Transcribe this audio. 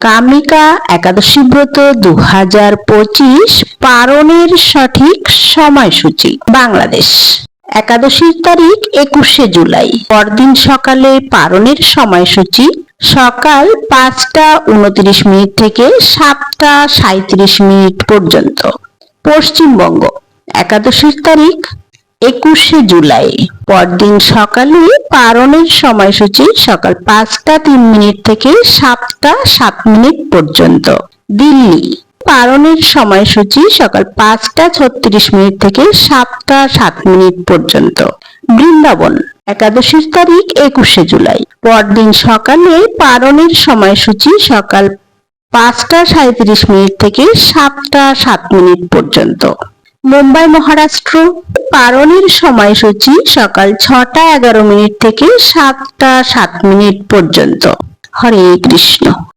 কামিকা একাদশী ব্রত 2025 পারণের সঠিক সময়সূচি। বাংলাদেশ। একাদশীর তারিখ 21শে জুলাই। পরদিন সকালে পারণের সময়সূচি সকাল 5টা 29 থেকে 7টা 37 পর্যন্ত। পশ্চিমবঙ্গ। একাদশীর তারিখ 21শে জুলাই। পরদিন সকালে পারণের সময়সূচি সকাল 5টা 3 থেকে 7টা 7 পর্যন্ত। দিল্লি। পারণের সময়সূচি সকাল 5টা 36 থেকে 7টা 7 পর্যন্ত। বৃন্দাবন। একাদশীর তারিখ 21শে জুলাই। পরদিন সকালে পারণের সময়সূচি সকাল 5টা 37 থেকে 7টা 7 পর্যন্ত। মুম্বাই মহারাষ্ট্র। পারণের সময়সূচি সকাল 6টা 11 থেকে 7টা 7 পর্যন্ত। হরে কৃষ্ণ।